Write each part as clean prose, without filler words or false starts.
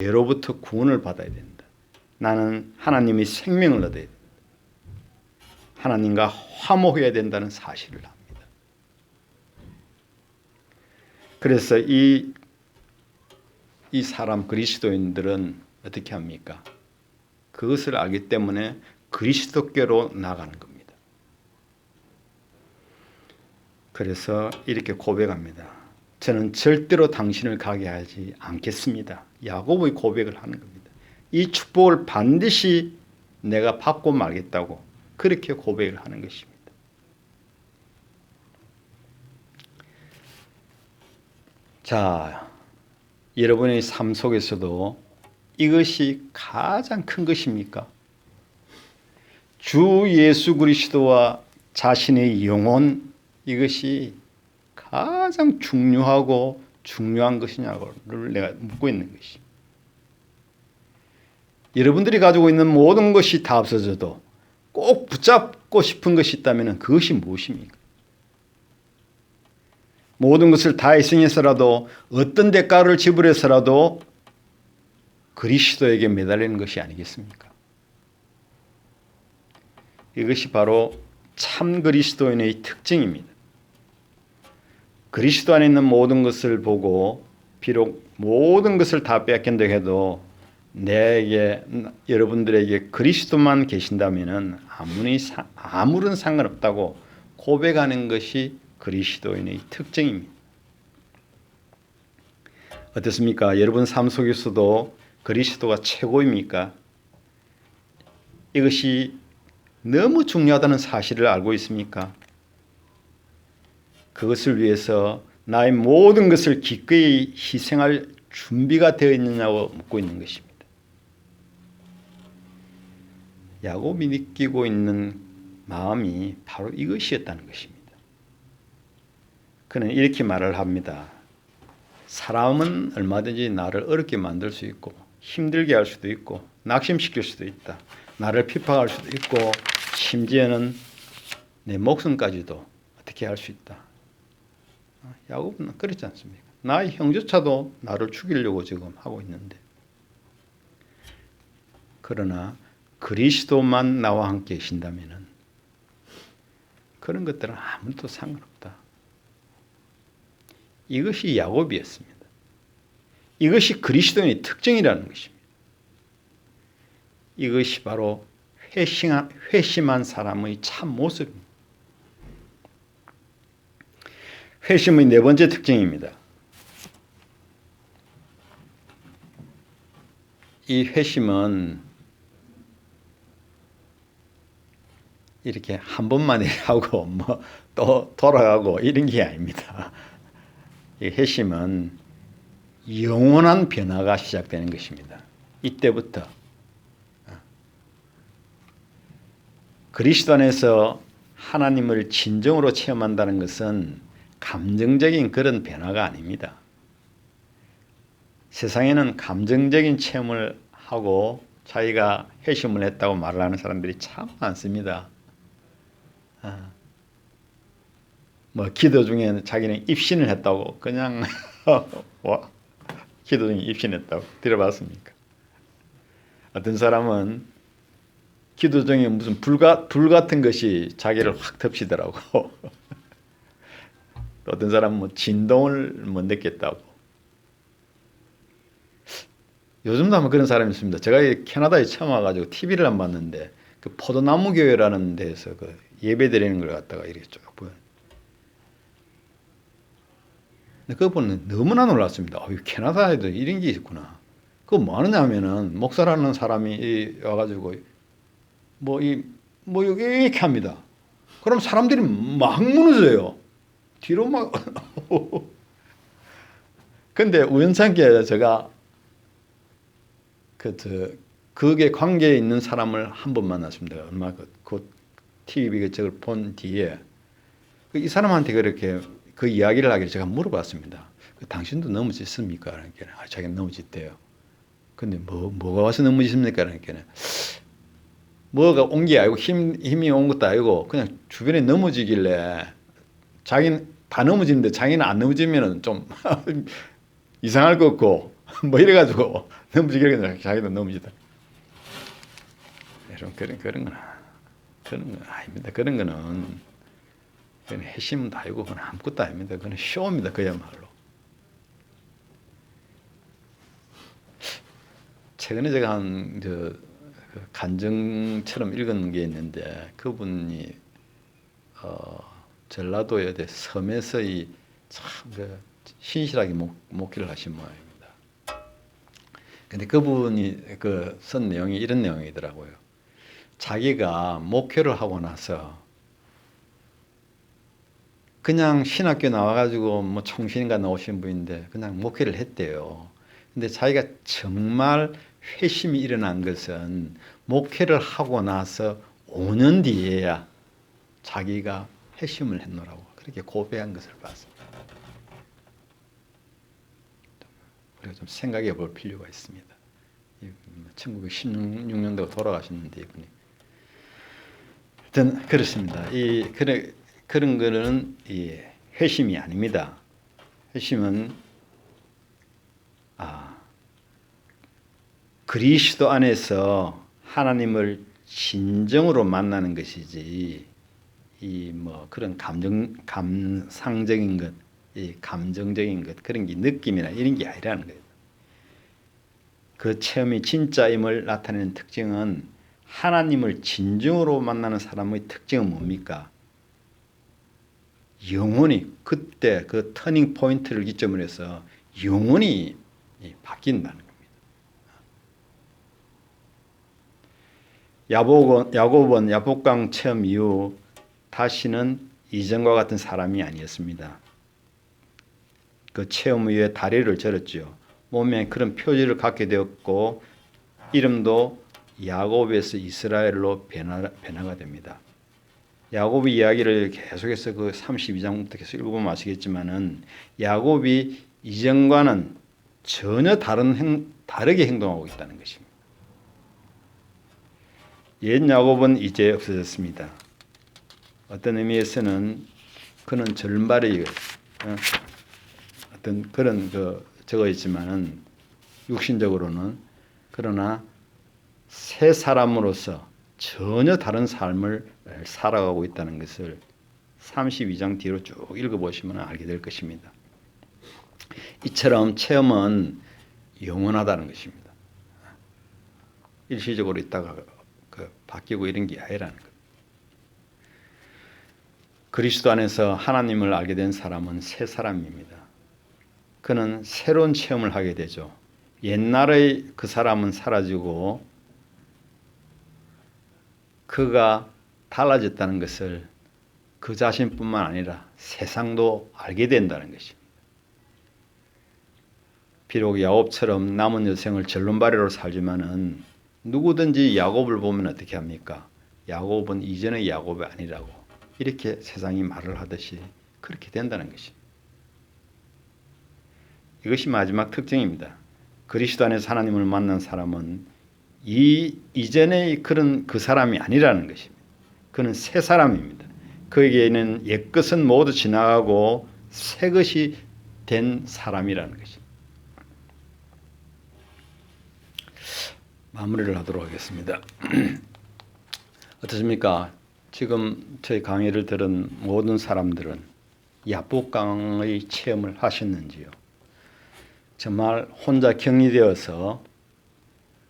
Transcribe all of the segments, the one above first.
죄로부터 구원을 받아야 된다. 나는 하나님의 생명을 얻어야 된다. 하나님과 화목해야 된다는 사실을 합니다. 그래서 이 사람 그리스도인들은 어떻게 합니까? 그것을 알기 때문에 그리스도께로 나가는 겁니다. 그래서 이렇게 고백합니다. 저는 절대로 당신을 가게 하지 않겠습니다. 야고보의 고백을 하는 겁니다. 이 축복을 반드시 내가 받고 말겠다고 그렇게 고백을 하는 것입니다. 자, 여러분의 삶 속에서도 이것이 가장 큰 것입니까? 주 예수 그리스도와 자신의 영혼, 이것이 가장 중요한 것이냐고를 내가 묻고 있는 것이. 여러분들이 가지고 있는 모든 것이 다 없어져도 꼭 붙잡고 싶은 것이 있다면 그것이 무엇입니까? 모든 것을 다 희생해서라도 어떤 대가를 지불해서라도 그리스도에게 매달리는 것이 아니겠습니까? 이것이 바로 참 그리스도인의 특징입니다. 그리스도 안에 있는 모든 것을 보고 비록 모든 것을 다 뺏긴다 해도 여러분들에게 그리스도만 계신다면 아무런 상관없다고 고백하는 것이 그리스도인의 특징입니다. 어떻습니까? 여러분 삶 속에서도 그리스도가 최고입니까? 이것이 너무 중요하다는 사실을 알고 있습니까? 그것을 위해서 나의 모든 것을 기꺼이 희생할 준비가 되어 있느냐고 묻고 있는 것입니다. 야곱이 느끼고 있는 마음이 바로 이것이었다는 것입니다. 그는 이렇게 말을 합니다. 사람은 얼마든지 나를 어렵게 만들 수 있고 힘들게 할 수도 있고 낙심시킬 수도 있다. 나를 핍박할 수도 있고 심지어는 내 목숨까지도 어떻게 할 수 있다. 야곱은 그렇지 않습니까? 나의 형제차도 나를 죽이려고 지금 하고 있는데, 그러나 그리스도만 나와 함께 계신다면 그런 것들은 아무것도 상관없다. 이것이 야곱이었습니다. 이것이 그리스도인의 특징이라는 것입니다. 이것이 바로 회심한 사람의 참 모습입니다. 회심의 네 번째 특징입니다. 이 회심은 이렇게 한 번만 하고 또 돌아가고 이런 게 아닙니다. 이 회심은 영원한 변화가 시작되는 것입니다. 이때부터 그리스도 안에서 하나님을 진정으로 체험한다는 것은 감정적인 그런 변화가 아닙니다. 세상에는 감정적인 체험을 하고 자기가 회심을 했다고 말을 하는 사람들이 참 많습니다. 기도 중에 자기는 입신을 했다고 그냥 기도 중에 입신했다고 들어봤습니까? 어떤 사람은 기도 중에 무슨 불 같은 것이 자기를 확 덮치더라고. 어떤 사람은 진동을 못 느꼈다고. 요즘도 아마 그런 사람이 있습니다. 제가 캐나다에 처음 와가지고 TV를 안 봤는데 그 포도나무 교회라는 데서 그 예배 드리는 걸 갖다가 이렇게 쭉 보여요. 그거 보면 너무나 놀랐습니다. 캐나다에도 이런 게 있구나. 그거 뭐 하느냐 하면은 목사라는 사람이 와가지고 이렇게 합니다. 그럼 사람들이 막 무너져요. 뒤로 막. 근데 우연찮게 제가 그게 관계에 있는 사람을 한 번 만났습니다. 얼마 그 TV 저걸 본 뒤에 이 사람한테 그렇게 그 이야기를 하기를 제가 물어봤습니다. 당신도 넘어졌습니까? 그러니까 자기는 넘어졌대요. 근데 뭐가 와서 넘어졌습니까? 그러니까 뭐가 온 게 아니고 힘이 온 것도 아니고 그냥 주변에 넘어지길래 자기는 다 넘어지는데 자기는 안 넘어지면 좀 이상할 것 같고 뭐 이래가지고 넘어지게 자기도 넘어지다. 여러분 그런 건 아닙니다. 그런 거는 그건 핵심도 아니고 그건 아무것도 아닙니다. 그건 쇼입니다. 그야말로. 최근에 제가 간증처럼 읽은 게 있는데 그분이 전라도의 섬에서의 참 신실하게 목회를 하신 모양입니다. 근데 그분이 쓴 내용이 이런 내용이더라고요. 자기가 목회를 하고 나서 그냥 신학교 나와가지고 뭐 총신인가 나오신 분인데 그냥 목회를 했대요. 근데 자기가 정말 회심이 일어난 것은 목회를 하고 나서 5년 뒤에야 자기가 회심을 했노라고 그렇게 고백한 것을 봤습니다. 우리가 좀 생각해 볼 필요가 있습니다. 1916년도에 돌아가셨는데 이분이 하여튼 그렇습니다. 그런 거는 회심이 아닙니다. 회심은 그리스도 안에서 하나님을 진정으로 만나는 것이지 그런 감상적인 것, 감정적인 것 그런 게 느낌이나 이런 게 아니라는 거예요. 그 체험이 진짜임을 나타내는 특징은 하나님을 진정으로 만나는 사람의 특징은 뭡니까? 영원히 그때 그 터닝 포인트를 기점으로 해서 영원히 바뀐다는 겁니다. 야곱은 야복강 체험 이후 다시는 이전과 같은 사람이 아니었습니다. 그 체험 이후에 다리를 절었죠. 몸에 그런 표지를 갖게 되었고 이름도 야곱에서 이스라엘로 변화가 됩니다. 야곱의 이야기를 계속해서 그 32장부터 계속 읽어보면 아시겠지만은 야곱이 이전과는 전혀 다르게 행동하고 있다는 것입니다. 옛 야곱은 이제 없어졌습니다. 어떤 의미에서는 그는 절발이 어떤 그런 적어 있지만은 육신적으로는 그러나 새 사람으로서 전혀 다른 삶을 살아가고 있다는 것을 32장 뒤로 쭉 읽어보시면 알게 될 것입니다. 이처럼 체험은 영원하다는 것입니다. 일시적으로 있다가 바뀌고 이런 게 아니라는 것. 그리스도 안에서 하나님을 알게 된 사람은 새 사람입니다. 그는 새로운 체험을 하게 되죠. 옛날의 그 사람은 사라지고 그가 달라졌다는 것을 그 자신뿐만 아니라 세상도 알게 된다는 것입니다. 비록 야곱처럼 남은 여생을 절름발이로 살지만은 누구든지 야곱을 보면 어떻게 합니까? 야곱은 이전의 야곱이 아니라고 이렇게 세상이 말을 하듯이 그렇게 된다는 것입니다. 이것이 마지막 특징입니다. 그리스도 안에서 하나님을 만난 사람은 이전의 그 사람이 아니라는 것입니다. 그는 새 사람입니다. 그에게는 옛것은 모두 지나가고 새 것이 된 사람이라는 것입니다. 마무리를 하도록 하겠습니다. 어떻습니까? 지금 저희 강의를 들은 모든 사람들은 야복강의 체험을 하셨는지요? 정말 혼자 격리되어서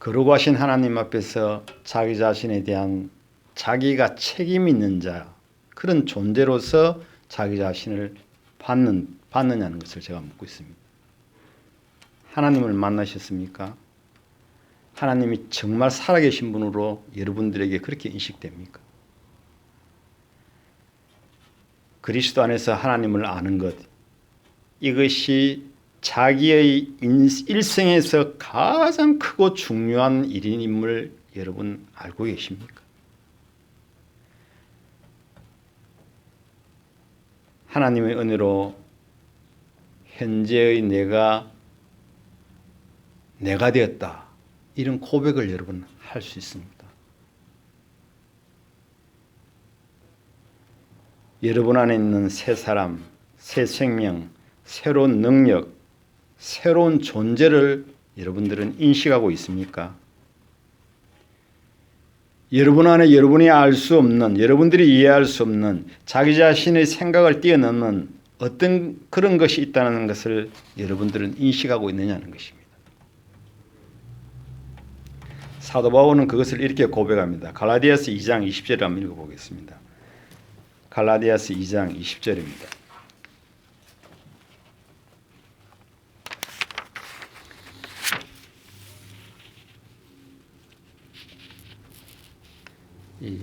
거룩하신 하나님 앞에서 자기 자신에 대한 자기가 책임 있는 자 그런 존재로서 자기 자신을 받느냐는 것을 제가 묻고 있습니다. 하나님을 만나셨습니까? 하나님이 정말 살아계신 분으로 여러분들에게 그렇게 인식됩니까? 그리스도 안에서 하나님을 아는 것 이것이 자기의 일생에서 가장 크고 중요한 일임을 여러분 알고 계십니까? 하나님의 은혜로 현재의 내가 되었다. 이런 고백을 여러분 할 수 있습니다. 여러분 안에 있는 새 사람, 새 생명, 새로운 능력, 새로운 존재를 여러분들은 인식하고 있습니까? 여러분 안에 여러분이 알 수 없는, 여러분들이 이해할 수 없는 자기 자신의 생각을 뛰어넘는 어떤 그런 것이 있다는 것을 여러분들은 인식하고 있느냐는 것입니다. 사도 바울은 그것을 이렇게 고백합니다. 갈라디아서 2장 20절을 한번 읽어보겠습니다. 갈라디아서 2장 20절입니다. 이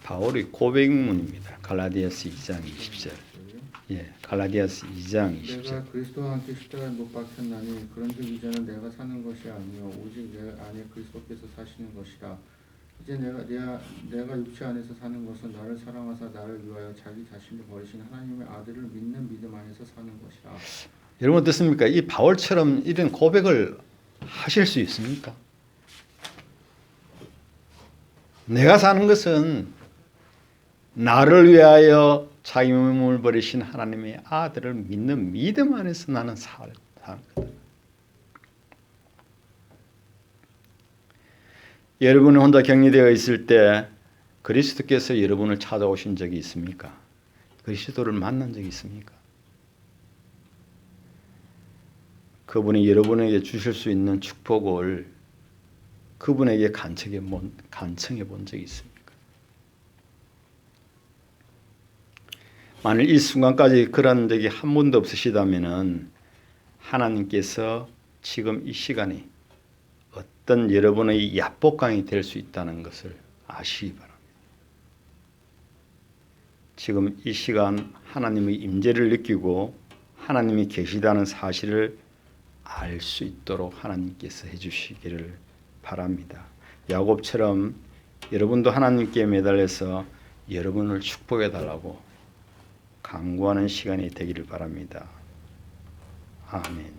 바울의 고백문입니다. 갈라디아서 2장 20절. 예, 갈라디아서 2장 20절. 내가 그리스도와 함께 십자가에 못 박혔나니 그런즉 이제는 내가 사는 것이 아니요 오직 내 안에 그리스도께서 사시는 것이라. 이제 내가 육체 안에서 사는 것은 나를 사랑하사 나를 위하여 자기 자신을 버리신 하나님의 아들을 믿는 믿음 안에서 사는 것이라. 여러분 어떻습니까? 이 바울처럼 이런 고백을 하실 수 있습니까? 내가 사는 것은 나를 위하여 자기 몸을 버리신 하나님의 아들을 믿는 믿음 안에서 나는 사는 거다. 여러분이 혼자 격리되어 있을 때 그리스도께서 여러분을 찾아오신 적이 있습니까? 그리스도를 만난 적이 있습니까? 그분이 여러분에게 주실 수 있는 축복을 그분에게 간청해 본 적이 있습니까? 만일 이 순간까지 그런 적이 한 번도 없으시다면 하나님께서 지금 이 시간이 어떤 여러분의 야복강이 될 수 있다는 것을 아시기 바랍니다. 지금 이 시간 하나님의 임재를 느끼고 하나님이 계시다는 사실을 알 수 있도록 하나님께서 해주시기를 바랍니다. 야곱처럼 여러분도 하나님께 매달려서 여러분을 축복해 달라고 간구하는 시간이 되기를 바랍니다. 아멘.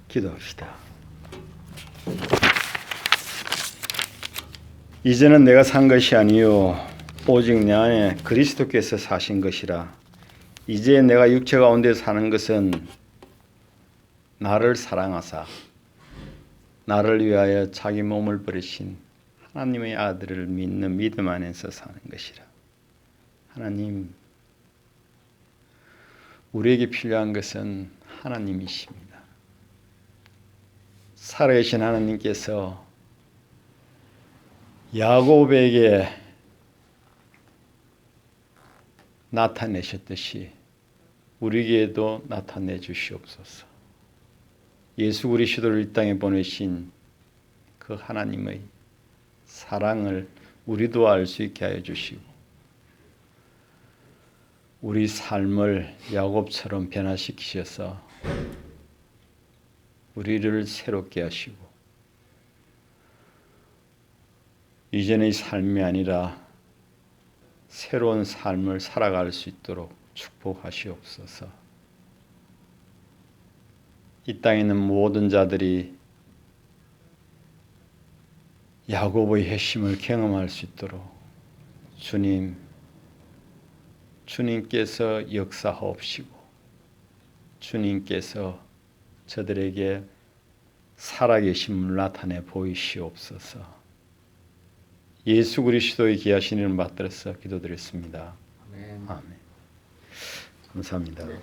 기도합시다. 이제는 내가 산 것이 아니요 오직 내 안에 그리스도께서 사신 것이라. 이제 내가 육체 가운데 사는 것은 나를 사랑하사 나를 위하여 자기 몸을 버리신 하나님의 아들을 믿는 믿음 안에서 사는 것이라. 하나님, 우리에게 필요한 것은 하나님이십니다. 살아계신 하나님께서 야곱에게 나타내셨듯이 우리에게도 나타내 주시옵소서. 예수 그리스도를 이 땅에 보내신 그 하나님의 사랑을 우리도 알 수 있게 하여 주시고 우리 삶을 야곱처럼 변화시키셔서 우리를 새롭게 하시고 이전의 삶이 아니라 새로운 삶을 살아갈 수 있도록 축복하시옵소서. 이 땅에 있는 모든 자들이 야곱의 핵심을 경험할 수 있도록 주님께서 역사하옵시고 주님께서 저들에게 살아계심을 나타내 보이시옵소서. 예수 그리스도의 귀하신 이름 받들어서 기도드렸습니다. 아멘. 아멘. 감사합니다. 네.